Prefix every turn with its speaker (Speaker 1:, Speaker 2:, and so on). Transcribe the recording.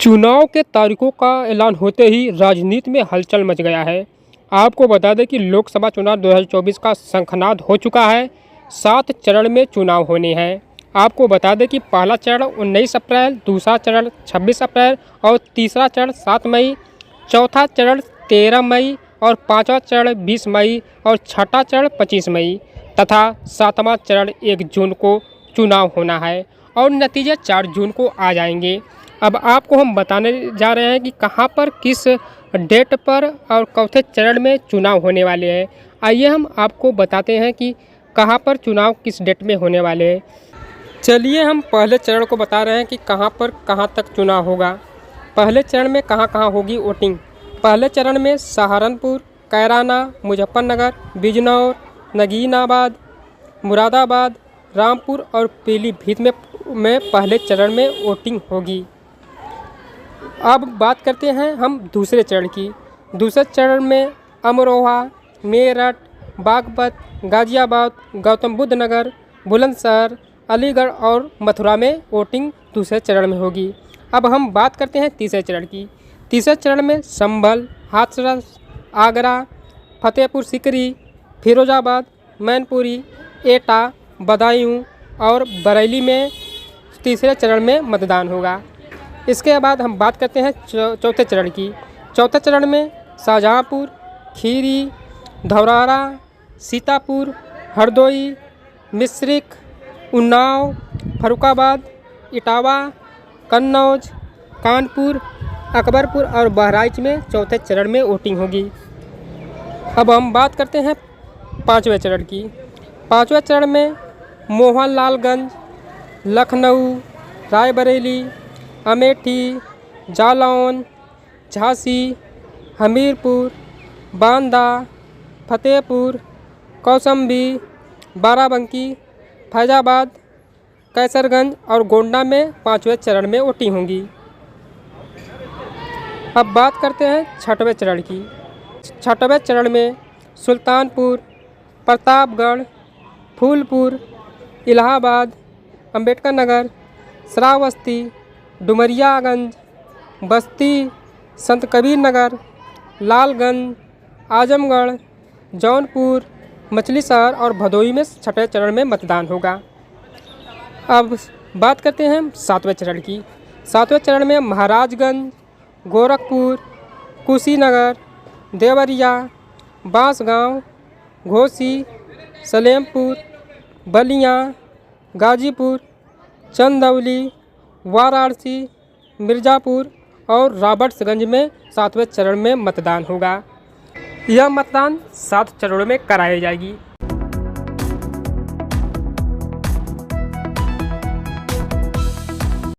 Speaker 1: चुनाव के तारीखों का ऐलान होते ही राजनीति में हलचल मच गया है। आपको बता दें कि लोकसभा चुनाव 2024 का शंखनाद हो चुका है। 7 चरण में चुनाव होने हैं। आपको बता दें कि पहला चरण 19 अप्रैल, दूसरा चरण 26 अप्रैल और तीसरा चरण 7 मई, चौथा चरण 13 मई और पाँचवा चरण 20 मई और छठा चरण 25 मई तथा सातवां चरण 1 जून को चुनाव होना है और नतीजे 4 जून को आ जाएंगे। अब आपको हम बताने जा रहे हैं कि कहां पर किस डेट पर और चौथे चरण में चुनाव होने वाले हैं। आइए हम आपको बताते हैं कि कहां पर चुनाव किस डेट में होने वाले हैं। चलिए हम पहले चरण को बता रहे हैं कि कहां पर कहां तक चुनाव होगा। पहले चरण में कहां कहां होगी वोटिंग। पहले चरण में सहारनपुर, कैराना, मुजफ्फरनगर, बिजनौर, नगीनाबाद, मुरादाबाद, रामपुर और पीलीभीत में पहले चरण में वोटिंग होगी। अब बात करते हैं हम दूसरे चरण की। दूसरे चरण में अमरोहा, मेरठ, बागपत, गाजियाबाद, गौतम बुद्ध नगर, बुलंदशहर, अलीगढ़ और मथुरा में वोटिंग दूसरे चरण में होगी। अब हम बात करते हैं तीसरे चरण की। तीसरे चरण में संभल, हाथरस, आगरा, फतेहपुर सीकरी, फिरोजाबाद, मैनपुरी, एटा, बदायूं और बरेली में तीसरे चरण में मतदान होगा। इसके बाद हम बात करते हैं चौथे चरण की। चौथे चरण में शाहजहाँपुर, खीरी, धौरारा, सीतापुर, हरदोई, मिश्रिख, उन्नाव, फर्रुखाबाद, इटावा, कन्नौज, कानपुर, अकबरपुर और बहराइच में चौथे चरण में वोटिंग होगी। अब हम बात करते हैं पाँचवें चरण की। पाँचवें चरण में मोहनलालगंज, लखनऊ, रायबरेली, अमेठी, जालौन, झांसी, हमीरपुर, बांदा, फतेहपुर, कौशाम्बी, बाराबंकी, फैजाबाद, कैसरगंज और गोंडा में पाँचवें चरण में वोटिंग होगी। अब बात करते हैं छठवें चरण की। छठवें चरण में सुल्तानपुर, प्रतापगढ़, फूलपुर, इलाहाबाद, अंबेडकर नगर, श्रावस्ती, डुमरियागंज, बस्ती, संत कबीर नगर, लालगंज, आजमगढ़, जौनपुर, मछली शहर और भदोई में छठे चरण में मतदान होगा। अब बात करते हैं सातवें चरण की। सातवें चरण में महाराजगंज, गोरखपुर, कुशीनगर, देवरिया, बांसगांव, घोसी, सलेमपुर, बलिया, गाजीपुर, चंदौली, वाराणसी, मिर्ज़ापुर और रॉबर्ट्सगंज में सातवें चरण में मतदान होगा। यह मतदान 7 चरणों में कराई जाएगी।